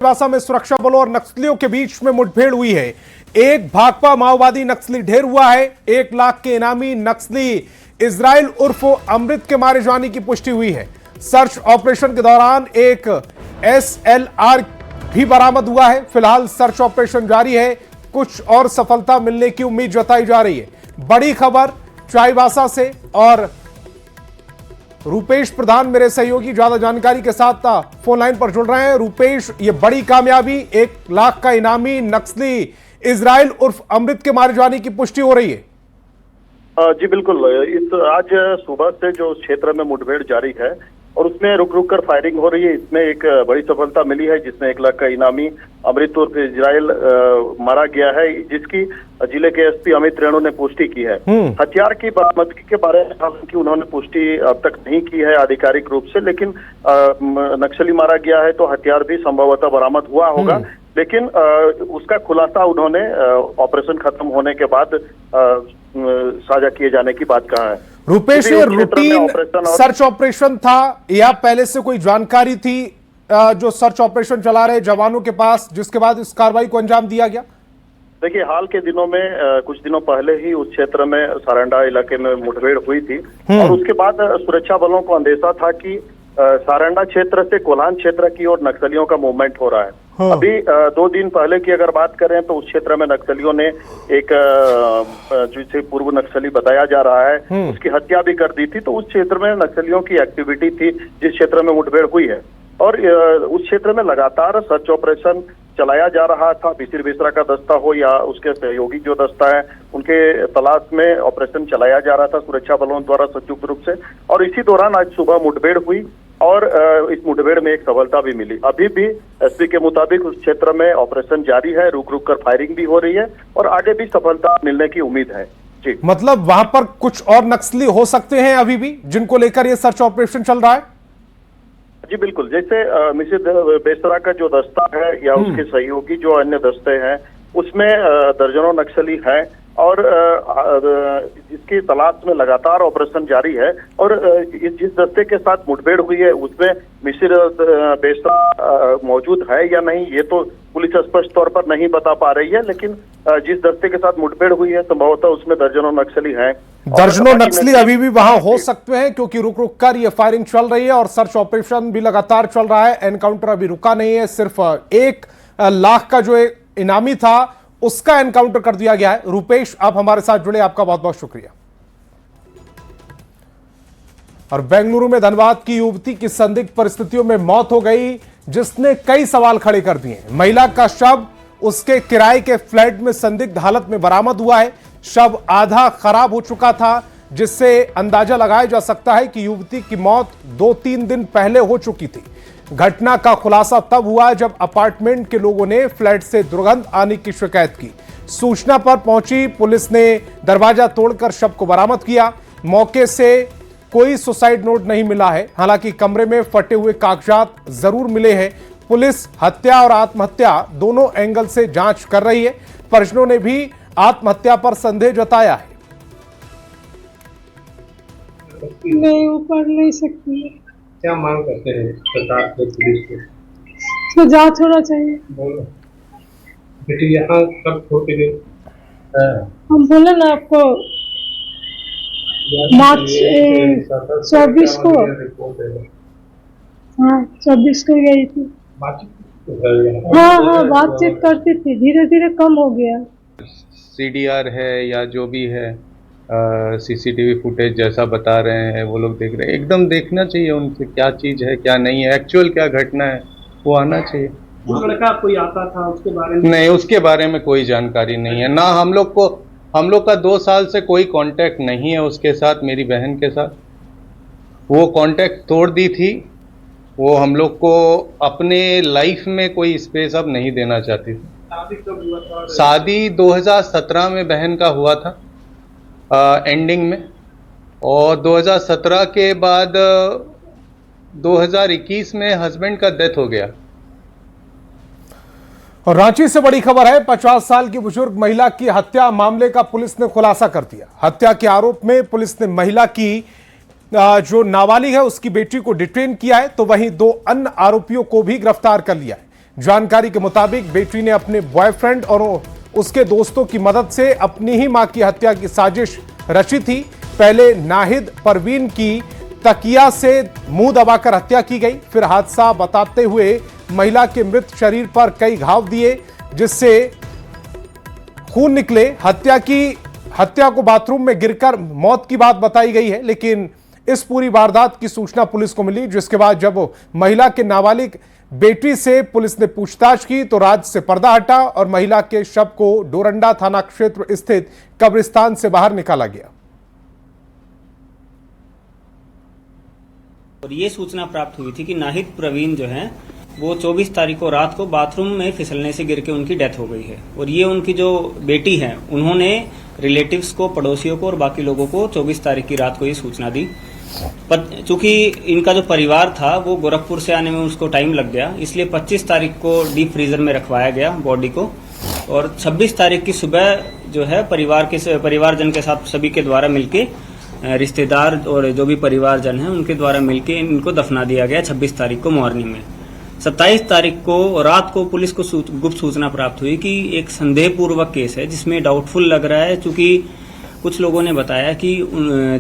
चाईबासा में सुरक्षा बलों और नक्सलियों के बीच में मुठभेड़ हुई है। एक भाकपा माओवादी नक्सली ढेर हुआ है। 1 लाख के इनामी नक्सली इजराइल उर्फ अमृत के मारे जाने की पुष्टि हुई है। सर्च ऑपरेशन के दौरान एक SLR भी बरामद हुआ है। फिलहाल सर्च ऑपरेशन जारी है। कुछ और सफलता मिलने की उम्मीद जताई जा रही है। बड़ी खबर चाईबासा से, और रूपेश प्रधान मेरे सहयोगी ज्यादा जानकारी के साथ फोन लाइन पर जुड़ रहे हैं। रूपेश, ये बड़ी कामयाबी, 1 लाख का इनामी नक्सली इजराइल उर्फ अमृत के मारे जाने की पुष्टि हो रही है। जी बिल्कुल। आज सुबह से जो क्षेत्र में मुठभेड़ जारी है और उसमें रुक रुक कर फायरिंग हो रही है, इसमें एक बड़ी सफलता मिली है जिसमें 1 लाख का इनामी अमृत उर्फ इजराइल मारा गया है, जिसकी जिले के SP अमित रेणु ने पुष्टि की है। हथियार की बरामदगी के बारे में हालांकि उन्होंने पुष्टि अब तक नहीं की है आधिकारिक रूप से, लेकिन नक्सली मारा गया है तो हथियार भी संभवतः बरामद हुआ होगा, लेकिन उसका खुलासा उन्होंने ऑपरेशन खत्म होने के बाद साझा किए जाने की बात कहा है। रूपेश, ये रूटीन सर्च ऑपरेशन था या पहले से कोई जानकारी थी जो सर्च ऑपरेशन चला रहे जवानों के पास, जिसके बाद इस कार्रवाई को अंजाम दिया गया? देखिए, हाल के दिनों में कुछ दिनों पहले ही उस क्षेत्र में सारंडा इलाके में मुठभेड़ हुई थी और उसके बाद सुरक्षा बलों को अंदेशा था कि सारंडा क्षेत्र से कोल्हान क्षेत्र की ओर नक्सलियों का मूवमेंट हो रहा है। अभी 2 दिन पहले की अगर बात करें तो उस क्षेत्र में नक्सलियों ने एक जिसे पूर्व नक्सली बताया जा रहा है उसकी हत्या भी कर दी थी। तो उस क्षेत्र में नक्सलियों की एक्टिविटी थी जिस क्षेत्र में मुठभेड़ हुई है, और उस क्षेत्र में लगातार सर्च ऑपरेशन चलाया जा रहा था। बिसिर बिसरा का दस्ता हो या उसके सहयोगी जो दस्ता है, उनके तलाश में ऑपरेशन चलाया जा रहा था सुरक्षा बलों द्वारा संयुक्त रूप से। और इसी दौरान आज सुबह मुठभेड़ हुई और इस मुठभेड़ में एक सफलता भी मिली। अभी भी SP के मुताबिक उस क्षेत्र में ऑपरेशन जारी है, रुक रुक कर फायरिंग भी हो रही है और आगे भी सफलता मिलने की उम्मीद है। जी, मतलब वहां पर कुछ और नक्सली हो सकते हैं अभी भी, जिनको लेकर ये सर्च ऑपरेशन चल रहा है? जी बिल्कुल। जैसे मिसिर बेसरा का जो दस्ता है या उसके सहयोगी जो अन्य दस्ते हैं, उसमें दर्जनों नक्सली हैं और जिसकी तलाश में लगातार ऑपरेशन जारी है। और जिस दस्ते के साथ मुठभेड़ हुई है उसमें मिसिर बेसरा मौजूद है या नहीं, ये तो पुलिस स्पष्ट तौर पर नहीं बता पा रही है, लेकिन जिस दस्ते के साथ मुठभेड़ हुई है संभवतः उसमें दर्जनों नक्सली हैं। दर्जनों नक्सली अभी भी वहां हो सकते हैं, क्योंकि रुक रुक कर ये फायरिंग चल रही है और सर्च ऑपरेशन भी लगातार चल रहा है। एनकाउंटर अभी रुका नहीं है। सिर्फ 1 लाख का जो इनामी था उसका एनकाउंटर कर दिया गया है। रूपेश, आप हमारे साथ जुड़े, आपका बहुत बहुत शुक्रिया। और बेंगलुरु में धनबाद की युवती की संदिग्ध परिस्थितियों में मौत हो गई, जिसने कई सवाल खड़े कर दिए। महिला का शव उसके किराए के फ्लैट में संदिग्ध हालत में बरामद हुआ है। शव आधा खराब हो चुका था, जिससे अंदाजा लगाया जा सकता है कि युवती की मौत 2-3 दिन पहले हो चुकी थी। घटना का खुलासा तब हुआ जब अपार्टमेंट के लोगों ने फ्लैट से दुर्गंध आने की शिकायत की। सूचना पर पहुंची पुलिस ने दरवाजा तोड़कर शव को बरामद किया। मौके से कोई सुसाइड नोट नहीं मिला है, हालांकि कमरे में फटे हुए कागजात जरूर मिले हैं। पुलिस हत्या और आत्महत्या दोनों एंगल से जांच कर रही है। परिजनों ने भी आत्महत्या पर संदेह जताया है। नहीं, वो पढ़ नहीं सकती। क्या मांग करते हैं सरकार से, पुलिस से? तो जांच होना चाहिए। बोलो बेटी, यहाँ सब छोटे हम बोले ना आपको, मार्च 24 को, हाँ 24 को गई थी। हाँ, बातचीत करती थी, धीरे धीरे कम हो गया। CDR है या जो भी है, CCTV फुटेज जैसा बता रहे हैं वो लोग देख रहे हैं, एकदम देखना चाहिए उनसे क्या चीज़ है क्या नहीं है, एक्चुअल क्या घटना है वो आना चाहिए। वो लड़का कोई आता था उसके बारे में? नहीं, उसके बारे में कोई जानकारी नहीं है ना। हम लोग का 2 साल से कोई कांटेक्ट नहीं है उसके साथ, मेरी बहन के साथ। वो कांटेक्ट तोड़ दी थी। वो हम लोग को अपने लाइफ में कोई स्पेस अब नहीं देना चाहती थी। शादी कब हुआ था? शादी 2017 में बहन का हुआ था एंडिंग में, और 2017 के बाद 2021 में हस्बैंड का डेथ हो गया। और रांची से बड़ी खबर है, 50 साल की बुजुर्ग महिला की हत्या मामले का पुलिस ने खुलासा कर दिया। हत्या के आरोप में पुलिस ने महिला की जो नाबालिग है उसकी बेटी को डिटेन किया है, तो वहीं 2 अन्य आरोपियों को भी गिरफ्तार कर लिया है। जानकारी के मुताबिक बेटी ने अपने बॉयफ्रेंड और उसके दोस्तों की मदद से अपनी ही मां की हत्या की साजिश रची थी। पहले नाहिद परवीन की तकिया से मुंह दबाकर हत्या की गई, फिर हादसा बताते हुए महिला के मृत शरीर पर कई घाव दिए जिससे खून निकले। हत्या को बाथरूम में गिरकर मौत की बात बताई गई है, लेकिन इस पूरी वारदात की सूचना पुलिस को मिली, जिसके बाद जब महिला के नाबालिग बेटी से पुलिस ने पूछताछ की तो राज से पर्दा हटा और महिला के शव को डोरंडा थाना क्षेत्र स्थित कब्रिस्तान से बाहर निकाला गया। और ये सूचना प्राप्त हुई थी कि नाहिद प्रवीण जो है वो 24 तारीख को रात को बाथरूम में फिसलने से गिर के उनकी डेथ हो गई है। और ये उनकी जो बेटी है उन्होंने रिलेटिव्स को, पड़ोसियों को और बाकी लोगों को 24 तारीख की रात को ये सूचना दी। चूंकि इनका जो परिवार था वो गोरखपुर से आने में उसको टाइम लग गया, इसलिए 25 तारीख को डीप फ्रीजर में रखवाया गया बॉडी को। और 26 तारीख की सुबह जो है परिवारजन के साथ सभी के द्वारा मिलके, रिश्तेदार और जो भी परिवारजन है उनके द्वारा मिलके इनको दफना दिया गया 26 तारीख को मॉर्निंग में। 27 तारीख को रात को पुलिस को गुप्त सूचना प्राप्त हुई कि एक संदेहपूर्वक केस है जिसमें डाउटफुल लग रहा है, चूंकि कुछ लोगों ने बताया कि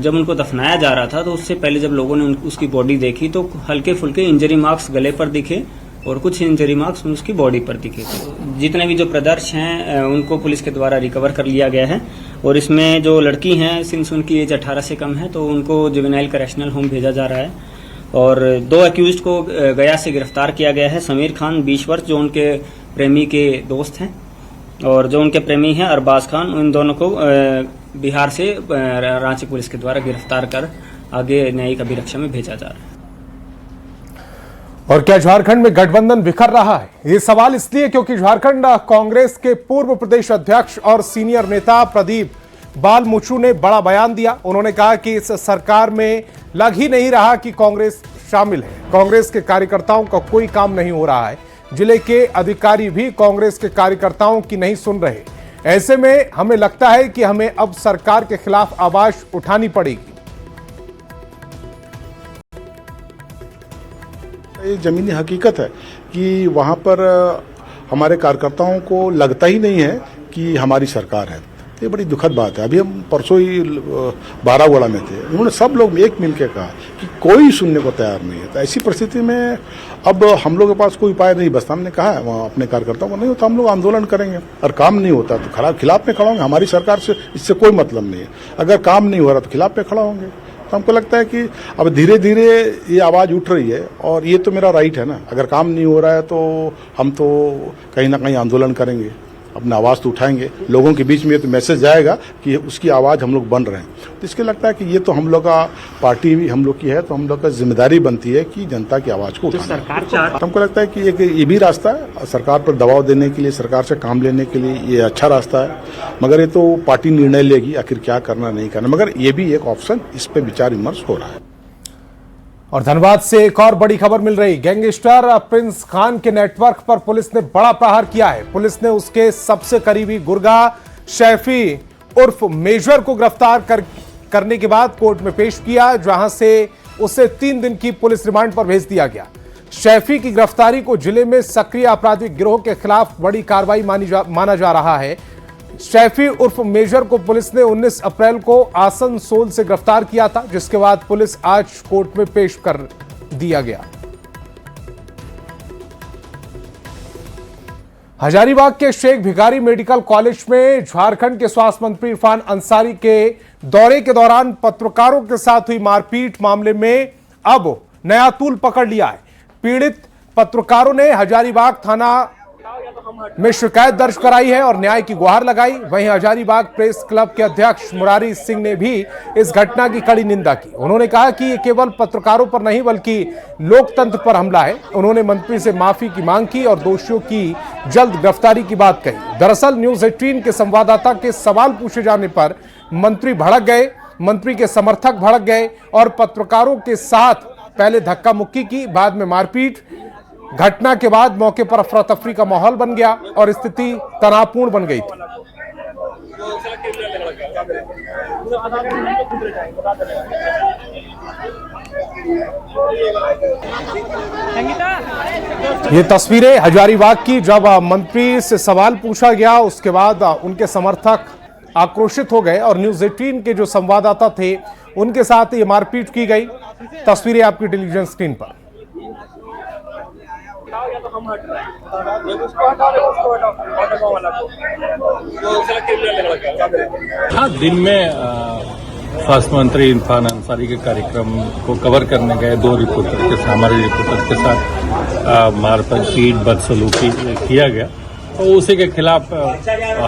जब उनको दफनाया जा रहा था तो उससे पहले जब लोगों ने उसकी बॉडी देखी तो हल्के फुल्के इंजरी मार्क्स गले पर दिखे और कुछ इंजरी मार्क्स उसकी बॉडी पर दिखे। जितने भी जो प्रदर्श हैं उनको पुलिस के द्वारा रिकवर कर लिया गया है। और इसमें जो लड़की हैं, सिंस उनकी एज 18 से कम है तो उनको जुवेनाइल करेक्शनल होम भेजा जा रहा है। और 2 अक्यूज्ड को गया से गिरफ्तार किया गया है। समीर खान 20 वर्ष जो उनके प्रेमी के दोस्त हैं, और जो उनके प्रेमी हैं अरबाज खान, उन दोनों को बिहार से रांची पुलिस के द्वारा गिरफ्तार कर आगे न्यायिक अभिरक्षा में भेजा जा रहा है। और क्या झारखंड में गठबंधन बिखर रहा है? ये सवाल इसलिए क्योंकि झारखंड कांग्रेस के पूर्व प्रदेश अध्यक्ष और सीनियर नेता प्रदीप बालमुचु ने बड़ा बयान दिया। उन्होंने कहा कि इस सरकार में लग ही नहीं रहा कि कांग्रेस शामिल है। कांग्रेस के कार्यकर्ताओं का कोई काम नहीं हो रहा है। जिले के अधिकारी भी कांग्रेस के कार्यकर्ताओं की नहीं सुन रहे। ऐसे में हमें लगता है कि हमें अब सरकार के खिलाफ आवाज उठानी पड़ेगी। ये जमीनी हकीकत है कि वहाँ पर हमारे कार्यकर्ताओं को लगता ही नहीं है कि हमारी सरकार है। ये बड़ी दुखद बात है। अभी हम परसों ही बारागोड़ा में थे, उन्होंने सब लोग एक मिलकर कहा कि कोई सुनने को तैयार नहीं है। तो ऐसी परिस्थिति में अब हम लोग के पास कोई उपाय नहीं बचता। हमने कहा है वहाँ अपने कार्यकर्ताओं को, नहीं होता हम लोग आंदोलन करेंगे, और काम नहीं होता तो खिलाफ में खड़ा होंगे। हमारी सरकार से इससे कोई मतलब नहीं है। अगर काम नहीं हो रहा तो खिलाफ में खड़ा होंगे। तो हमको लगता है कि अब धीरे धीरे ये आवाज़ उठ रही है, और ये तो मेरा राइट है ना। अगर काम नहीं हो रहा है तो हम तो कहीं ना कहीं आंदोलन करेंगे, अपना आवाज़ तो उठाएंगे। लोगों के बीच में ये तो मैसेज जाएगा कि उसकी आवाज़ हम लोग बन रहे हैं। तो इसके लगता है कि ये तो हम लोग का पार्टी भी हम लोग की है, तो हम लोग का जिम्मेदारी बनती है कि जनता की आवाज़ को उठाना। तो हमको लगता है कि एक ये भी रास्ता है सरकार पर दबाव देने के लिए, सरकार से काम लेने के लिए, ये अच्छा रास्ता है। मगर ये तो पार्टी निर्णय लेगी आखिर क्या करना नहीं करना, मगर ये भी एक ऑप्शन, इस पर विचार विमर्श हो रहा है। और धनबाद से एक और बड़ी खबर मिल रही। गैंगस्टर प्रिंस खान के नेटवर्क पर पुलिस ने बड़ा प्रहार किया है। पुलिस ने उसके सबसे करीबी गुर्गा शैफी उर्फ मेजर को गिरफ्तार करने के बाद कोर्ट में पेश किया, जहां से उसे 3 दिन की पुलिस रिमांड पर भेज दिया गया। शैफी की गिरफ्तारी को जिले में सक्रिय आपराधिक गिरोह के खिलाफ बड़ी कार्रवाई माना जा रहा है। शैफी उर्फ मेजर को पुलिस ने 19 अप्रैल को आसनसोल से गिरफ्तार किया था, जिसके बाद पुलिस आज कोर्ट में पेश कर दिया गया। हजारीबाग के शेख भिखारी मेडिकल कॉलेज में झारखंड के स्वास्थ्य मंत्री इरफान अंसारी के दौरे के दौरान पत्रकारों के साथ हुई मारपीट मामले में अब नया तूल पकड़ लिया है। पीड़ित पत्रकारों ने हजारीबाग थाना में शिकायत दर्ज कराई है और न्याय की गुहार लगाई। वहीं हजारीबाग प्रेस क्लब के अध्यक्ष मुरारी सिंह ने भी इस घटना की कड़ी निंदा की। उन्होंने कहा कि ये केवल पत्रकारों पर नहीं बल्कि लोकतंत्र पर हमला है। उन्होंने मंत्री से माफी की मांग की और दोषियों की जल्द गिरफ्तारी की बात कही। दरअसल न्यूज 18 के संवाददाता के सवाल पूछे जाने पर मंत्री भड़क गए। मंत्री के समर्थक भड़क गए और पत्रकारों के साथ पहले धक्का मुक्की की, बाद में मारपीट। घटना के बाद मौके पर अफरा तफरी का माहौल बन गया और स्थिति तनावपूर्ण बन गई थी। ये तस्वीरें हजारीबाग की, जब मंत्री से सवाल पूछा गया उसके बाद उनके समर्थक आक्रोशित हो गए और न्यूज 18 के जो संवाददाता थे उनके साथ ये मारपीट की गई। तस्वीरें आपकी टेलीविजन स्क्रीन पर। हाँ, दिन में स्वास्थ्य मंत्री इरफान अंसारी के कार्यक्रम को कवर करने गए दो रिपोर्टर के साथ, हमारे रिपोर्टर के साथ मारपीट बदसलूकी किया गया, तो उसी के खिलाफ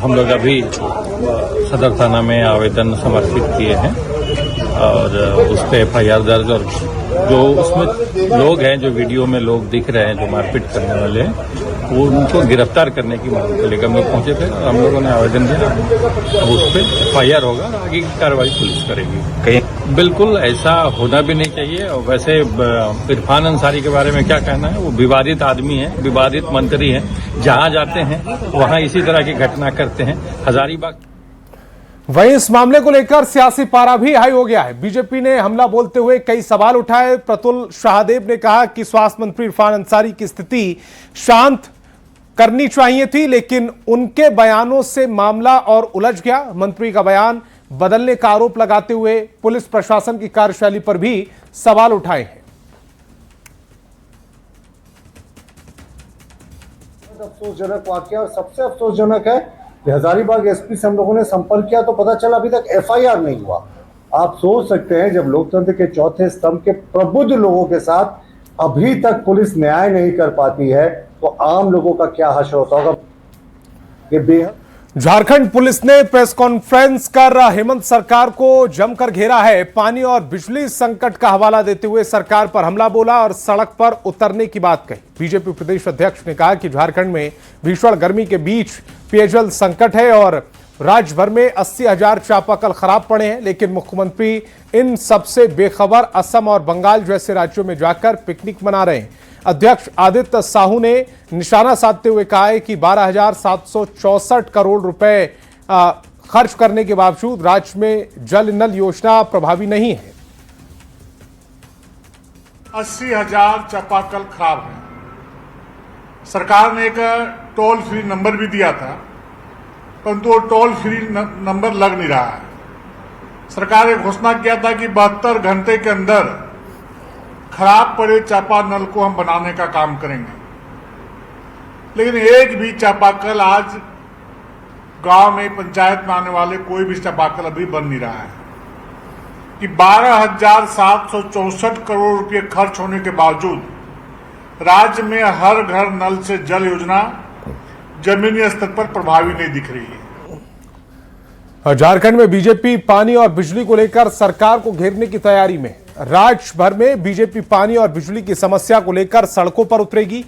हम लोग अभी सदर थाना में आवेदन समर्पित किए हैं और उस पर FIR दर्ज, और जो उसमें लोग हैं, जो वीडियो में लोग दिख रहे हैं जो मारपीट करने वाले हैं, वो उनको गिरफ्तार करने की मांग को लेकर हम लोग पहुंचे थे और हम लोगों ने आवेदन दिया। अब उस पर FIR होगा और आगे की कार्रवाई पुलिस करेगी। बिल्कुल ऐसा होना भी नहीं चाहिए। और वैसे इरफान अंसारी के बारे में क्या कहना है, वो विवादित आदमी है, विवादित मंत्री है, जहां जाते हैं वहां इसी तरह की घटना करते हैं। हजारीबाग वहीं इस मामले को लेकर सियासी पारा भी हाई हो गया है। बीजेपी ने हमला बोलते हुए कई सवाल उठाए। प्रतुल शाहदेव ने कहा कि स्वास्थ्य मंत्री इरफान अंसारी की स्थिति शांत करनी चाहिए थी, लेकिन उनके बयानों से मामला और उलझ गया। मंत्री का बयान बदलने का आरोप लगाते हुए पुलिस प्रशासन की कार्यशैली पर भी सवाल उठाए हैं। अफसोसजनक वाकया, और सबसे अफसोसजनक है कि हजारीबाग SP से हम लोगों ने संपर्क किया तो पता चला अभी तक FIR नहीं हुआ। आप सोच सकते हैं जब लोकतंत्र के चौथे स्तंभ के प्रबुद्ध लोगों के साथ अभी तक पुलिस न्याय नहीं कर पाती है तो आम लोगों का क्या हश्र होता होगा। ये बेहद झारखंड पुलिस ने प्रेस कॉन्फ्रेंस कर हेमंत सरकार को जमकर घेरा है। पानी और बिजली संकट का हवाला देते हुए सरकार पर हमला बोला और सड़क पर उतरने की बात कही। बीजेपी प्रदेश अध्यक्ष ने कहा कि झारखंड में भीषण गर्मी के बीच पेयजल संकट है और राज्य भर में 80,000 चापाकल खराब पड़े हैं, लेकिन मुख्यमंत्री इन सबसे बेखबर असम और बंगाल जैसे राज्यों में जाकर पिकनिक मना रहे हैं। अध्यक्ष आदित्य साहू ने निशाना साधते हुए कहा है कि 12,764 करोड़ रुपए खर्च करने के बावजूद राज्य में जल नल योजना प्रभावी नहीं है। 80,000 चापाकल खराब है। सरकार ने एक टोल फ्री नंबर भी दिया था, परंतु वो टोल फ्री नंबर लग नहीं रहा है। सरकार ने घोषणा किया था कि 72 घंटे के अंदर खराब पड़े चापा नल को हम बनाने का काम करेंगे, लेकिन एक भी चापाकल आज गांव में पंचायत में आने वाले कोई भी चापाकल अभी बन नहीं रहा है। कि 12,764 करोड़ रुपए खर्च होने के बावजूद राज्य में हर घर नल से जल योजना जमीनी स्तर पर प्रभावी नहीं दिख रही है। झारखंड में बीजेपी पानी और बिजली को लेकर सरकार को घेरने की तैयारी में। राज्य भर में बीजेपी पानी और बिजली की समस्या को लेकर सड़कों पर उतरेगी,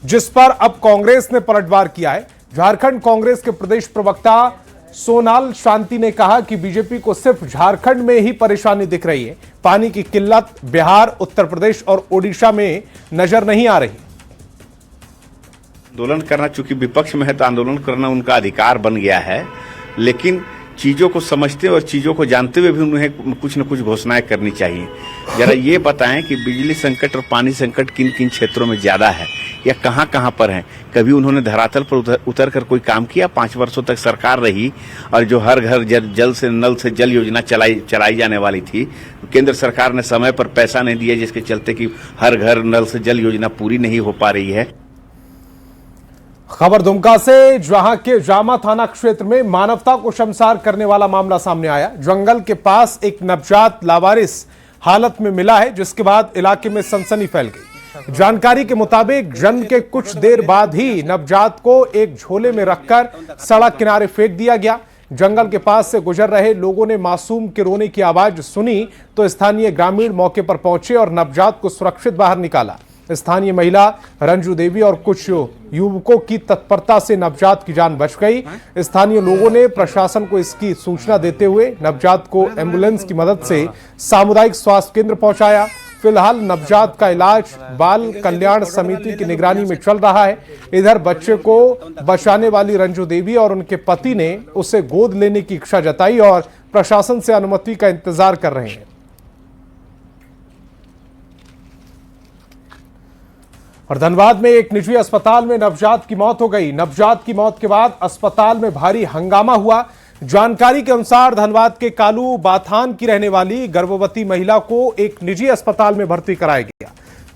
जिस पर अब कांग्रेस ने पलटवार किया है। झारखंड कांग्रेस के प्रदेश प्रवक्ता सोनाल शांति ने कहा कि बीजेपी को सिर्फ झारखंड में ही परेशानी दिख रही है, पानी की किल्लत बिहार, उत्तर प्रदेश और ओडिशा में नजर नहीं आ रही। आंदोलन करना चूंकि विपक्ष में है तो आंदोलन करना उनका अधिकार बन गया है, लेकिन चीजों को समझते और चीजों को जानते हुए भी उन्हें कुछ न कुछ घोषणाएं करनी चाहिए। जरा ये बताएं कि बिजली संकट और पानी संकट किन किन क्षेत्रों में ज्यादा है या कहां कहां पर है। कभी उन्होंने धरातल पर उतर कर कोई काम किया? 5 वर्षों तक सरकार रही और जो हर घर जल से नल से जल योजना चलाई जाने वाली थी, केंद्र सरकार ने समय पर पैसा नहीं दिया, जिसके चलते कि हर घर नल से जल योजना पूरी नहीं हो पा रही है। खबर दुमका से, जहां के जामा थाना क्षेत्र में मानवता को शर्मसार करने वाला मामला सामने आया। जंगल के पास एक नवजात लावारिस हालत में मिला है, जिसके बाद इलाके में सनसनी फैल गई। जानकारी के मुताबिक जन्म के कुछ देर बाद ही नवजात को एक झोले में रखकर सड़क किनारे फेंक दिया गया। जंगल के पास से गुजर रहे लोगों ने मासूम के रोने की आवाज सुनी तो स्थानीय ग्रामीण मौके पर पहुंचे और नवजात को सुरक्षित बाहर निकाला। स्थानीय महिला रंजू देवी और कुछ युवकों की तत्परता से नवजात की जान बच गई। स्थानीय लोगों ने प्रशासन को इसकी सूचना देते हुए नवजात को एम्बुलेंस की मदद से सामुदायिक स्वास्थ्य केंद्र पहुंचाया। फिलहाल नवजात का इलाज बाल कल्याण समिति की निगरानी में चल रहा है। इधर बच्चे को बचाने वाली रंजू देवी और उनके पति ने उसे गोद लेने की इच्छा जताई और प्रशासन से अनुमति का इंतजार कर रहे हैं। और धनबाद में एक निजी अस्पताल में नवजात की मौत हो गई। नवजात की मौत के बाद अस्पताल में भारी हंगामा हुआ। जानकारी के अनुसार धनबाद के कालू बाथान की रहने वाली गर्भवती महिला को एक निजी अस्पताल में भर्ती कराया गया।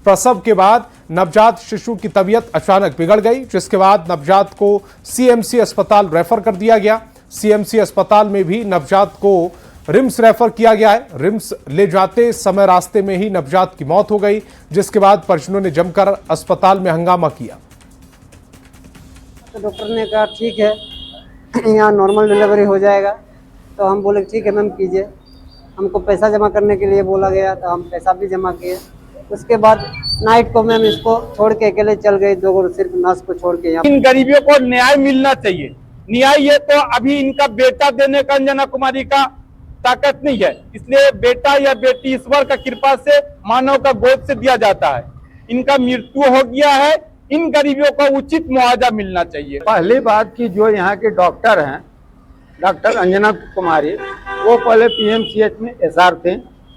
प्रसव के बाद नवजात शिशु की तबीयत अचानक बिगड़ गई, जिसके बाद नवजात को सीएमसी अस्पताल रेफर कर दिया गया। सीएमसी अस्पताल में भी नवजात को रिम्स रेफर किया गया है। रिम्स ले जाते समय रास्ते में ही नवजात की मौत हो गई, जिसके बाद परिजनों ने जमकर अस्पताल में हंगामा किया। तो डॉक्टर ने कहा ठीक है, यहाँ नॉर्मल डिलीवरी हो जाएगा। तो हम बोले ठीक है मैम कीजिए। हमको पैसा जमा करने के लिए बोला गया, तो हम पैसा भी जमा किए। उसके बाद नाइट को मैम इसको छोड़ के अकेले चल गई, दो सिर्फ नर्स को छोड़ के। इन गरीबियों को न्याय मिलना चाहिए। न्याय ये तो अभी इनका बेटा देने का अंजना कुमारी का ताकत नहीं है, इसलिए बेटा या बेटी ईश्वर का कृपा से मानव का गोद से दिया जाता है। इनका मृत्यु हो गया है, इन गरीबियों को उचित मुआवजा मिलना चाहिए। पहली बात की जो यहाँ के डॉक्टर हैं, डॉक्टर अंजना कुमारी, वो पहले पीएमसीएच में एसआर थे,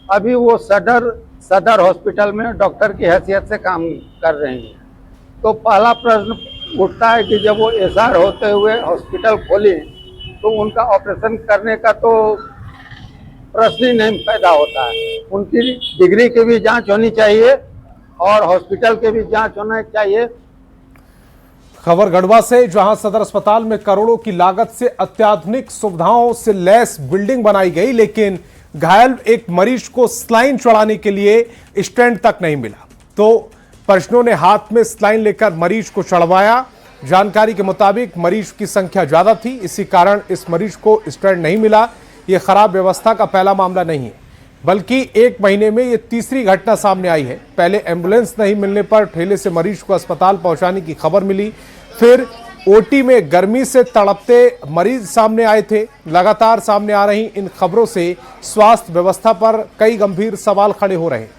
अभी वो सदर हॉस्पिटल में डॉक्टर की हैसियत से काम कर रहे हैं। तो पहला प्रश्न उठता है कि जब वो एसआर होते हुए हॉस्पिटल खोली तो उनका ऑपरेशन करने का तो प्रश्न ही नहीं पैदा होता है। उनकी डिग्री की भी जांच होनी चाहिए और हॉस्पिटल के भी जांच होना चाहिए। खबर गढ़वा से, जहां सदर अस्पताल में करोड़ों की लागत से अत्याधुनिक सुविधाओं से लैस बिल्डिंग बनाई गई, लेकिन घायल एक मरीज को स्लाइन चढ़ाने के लिए स्टैंड तक नहीं मिला। तो परिजनों ने हाथ में स्लाइन लेकर मरीज को चढ़वाया। जानकारी के मुताबिक मरीज की संख्या ज्यादा थी, इसी कारण इस मरीज को स्टैंड नहीं मिला। यह खराब व्यवस्था का पहला मामला नहीं है, बल्कि एक महीने में यह तीसरी घटना सामने आई है। पहले एम्बुलेंस नहीं मिलने पर ठेले से मरीज को अस्पताल पहुंचाने की खबर मिली, फिर ओटी में गर्मी से तड़पते मरीज सामने आए थे। लगातार सामने आ रही इन खबरों से स्वास्थ्य व्यवस्था पर कई गंभीर सवाल खड़े हो रहे हैं।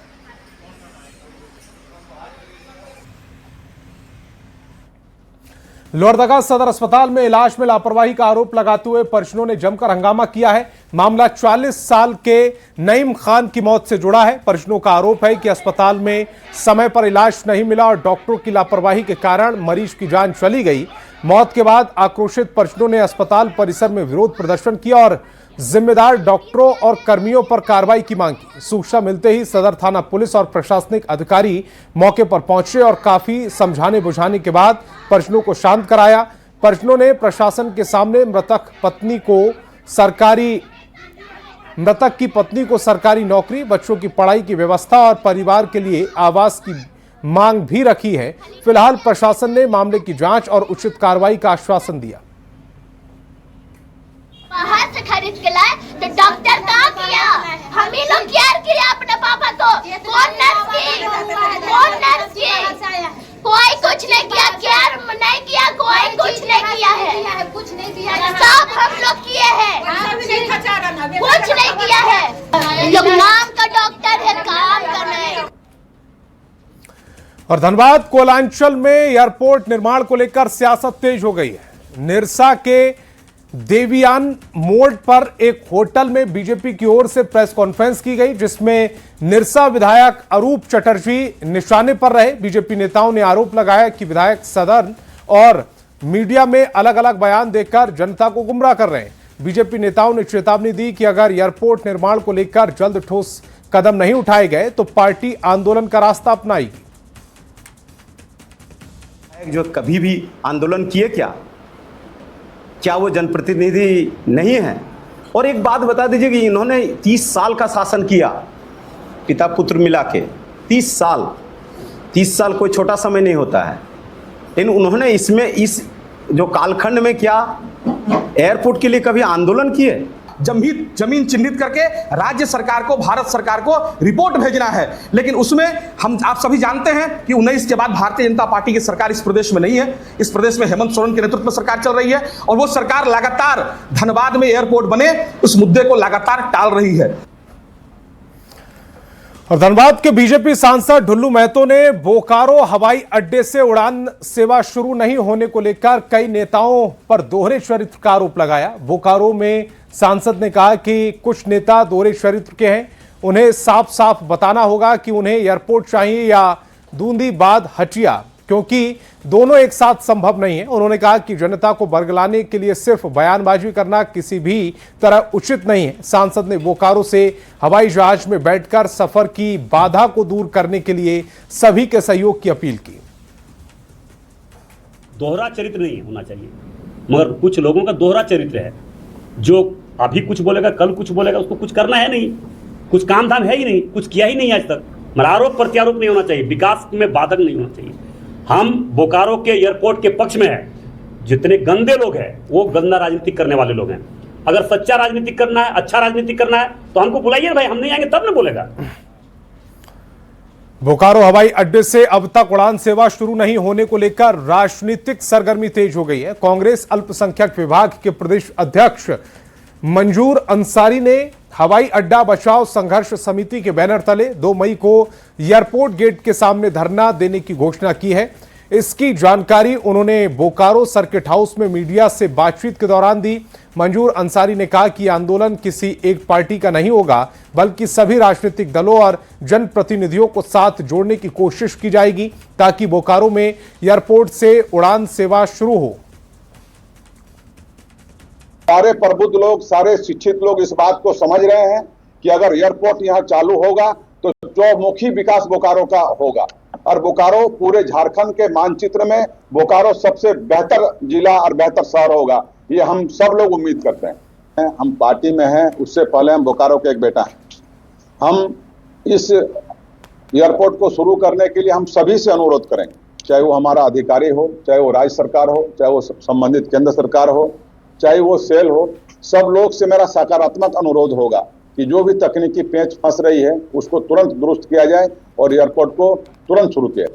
लोहरदगा सदर अस्पताल में इलाज में लापरवाही का आरोप लगाते हुए परिजनों ने जमकर हंगामा किया है। मामला 40 साल के नईम खान की मौत से जुड़ा है। परिजनों का आरोप है कि अस्पताल में समय पर इलाज नहीं मिला और डॉक्टरों की लापरवाही के कारण मरीज की जान चली गई। मौत के बाद आक्रोशित परिजनों ने अस्पताल परिसर में विरोध प्रदर्शन किया और जिम्मेदार डॉक्टरों और कर्मियों पर कार्रवाई की मांग की। सूचना मिलते ही सदर थाना पुलिस और प्रशासनिक अधिकारी मौके पर पहुंचे और काफी समझाने बुझाने के बाद परिजनों को शांत कराया। परिजनों ने प्रशासन के सामने मृतक की पत्नी को सरकारी नौकरी, बच्चों की पढ़ाई की व्यवस्था और परिवार के लिए आवास की मांग भी रखी है। फिलहाल प्रशासन ने मामले की जांच और उचित कार्रवाई का आश्वासन दिया। बाहर से खरीद के लाए तो डॉक्टर कहाँ किया? हम ही लोग केयर किया अपने पापा को। कौन नर्स की? कोई कुछ नहीं किया, केयर नहीं किया, कोई कुछ नहीं किया है। कुछ नहीं किया, सब हम लोग किए हैं, कुछ नहीं किया है। लोग नाम का डॉक्टर है, काम का नहीं। और धनबाद कोलांचल में एयरपोर्ट निर्माण को लेकर सियासत तेज हो गई है। निरसा के देवियान मोड़ पर एक होटल में बीजेपी की ओर से प्रेस कॉन्फ्रेंस की गई, जिसमें निरसा विधायक अरूप चटर्जी निशाने पर रहे। बीजेपी नेताओं ने आरोप लगाया कि विधायक सदन और मीडिया में अलग अलग बयान देकर जनता को गुमराह कर रहे हैं। बीजेपी नेताओं ने चेतावनी दी कि अगर एयरपोर्ट निर्माण को लेकर जल्द ठोस कदम नहीं उठाए गए तो पार्टी आंदोलन का रास्ता अपनाएगी। जो कभी भी आंदोलन किए क्या वो जनप्रतिनिधि नहीं है? और एक बात बता दीजिए कि इन्होंने 30 साल का शासन किया, पिता पुत्र मिला के 30 साल कोई छोटा समय नहीं होता है। लेकिन उन्होंने इस जो कालखंड में क्या एयरपोर्ट के लिए कभी आंदोलन किए? जमीन चिन्हित करके राज्य सरकार को, भारत सरकार को रिपोर्ट भेजना है, लेकिन उसमें आप सभी जानते हैं कि 19 के बाद भारतीय जनता पार्टी की सरकार इस प्रदेश में नहीं है। इस प्रदेश में हेमंत सोरेन के नेतृत्व में सरकार चल रही है और वो सरकार लगातार धनबाद में एयरपोर्ट बने उस मुद्दे को लगातार टाल रही है। और धनबाद के बीजेपी सांसद ढुल्लू महतो ने बोकारो हवाई अड्डे से उड़ान सेवा शुरू नहीं होने को लेकर कई नेताओं पर दोहरे चरित्र का आरोप लगाया। बोकारो में सांसद ने कहा कि कुछ नेता दोहरे चरित्र के हैं, उन्हें साफ साफ बताना होगा कि उन्हें एयरपोर्ट चाहिए या दूंदीबाद हटिया। क्योंकि दोनों एक साथ संभव नहीं है। उन्होंने कहा कि जनता को बरगलाने के लिए सिर्फ बयानबाजी करना किसी भी तरह उचित नहीं है। सांसद ने बोकारो से हवाई जहाज में बैठकर सफर की बाधा को दूर करने के लिए सभी के सहयोग की अपील की। दोहरा चरित्र नहीं होना चाहिए, मगर कुछ लोगों का दोहरा चरित्र है, जो अभी कुछ बोलेगा कल कुछ बोलेगा, उसको कुछ करना है नहीं, कुछ काम धाम है ही नहीं, कुछ किया ही नहीं आज तक। मगर आरोप प्रत्यारोप नहीं होना चाहिए, विकास में बाधक नहीं होना चाहिए। हम बोकारो के एयरपोर्ट के पक्ष में हैं। जितने गंदे लोग हैं वो गंदा राजनीति करने वाले लोग हैं। अगर सच्चा राजनीति करना है, अच्छा राजनीति करना है तो हमको बुलाइए भाई, हम नहीं आएंगे तब ना बोलेगा। बोकारो हवाई अड्डे से अब तक उड़ान सेवा शुरू नहीं होने को लेकर राजनीतिक सरगर्मी तेज हो गई है। कांग्रेस अल्पसंख्यक विभाग के प्रदेश अध्यक्ष मंजूर अंसारी ने हवाई अड्डा बचाओ संघर्ष समिति के बैनर तले 2 मई को एयरपोर्ट गेट के सामने धरना देने की घोषणा की है। इसकी जानकारी उन्होंने बोकारो सर्किट हाउस में मीडिया से बातचीत के दौरान दी। मंजूर अंसारी ने कहा कि आंदोलन किसी एक पार्टी का नहीं होगा, बल्कि सभी राजनीतिक दलों और जनप्रतिनिधियों को साथ जोड़ने की कोशिश की जाएगी ताकि बोकारो में एयरपोर्ट से उड़ान सेवा शुरू हो। सारे प्रबुद्ध लोग, सारे शिक्षित लोग इस बात को समझ रहे हैं कि अगर एयरपोर्ट यहाँ चालू होगा तो चौमुखी विकास बोकारो का होगा और बोकारो पूरे झारखंड के मानचित्र में बोकारो सबसे बेहतर जिला और बेहतर शहर होगा, ये हम सब लोग उम्मीद करते हैं। हम पार्टी में हैं, उससे पहले हम बोकारो के एक बेटा हैं। हम इस एयरपोर्ट को शुरू करने के लिए हम सभी से अनुरोध करेंगे, चाहे वो हमारा अधिकारी हो, चाहे वो राज्य सरकार हो, चाहे वो संबंधित केंद्र सरकार हो, चाहे वो सेल हो, सब लोग से मेरा सकारात्मक अनुरोध होगा कि जो भी तकनीकी पेंच फंस रही है उसको तुरंत दुरुस्त किया जाए और एयरपोर्ट को तुरंत शुरू किया।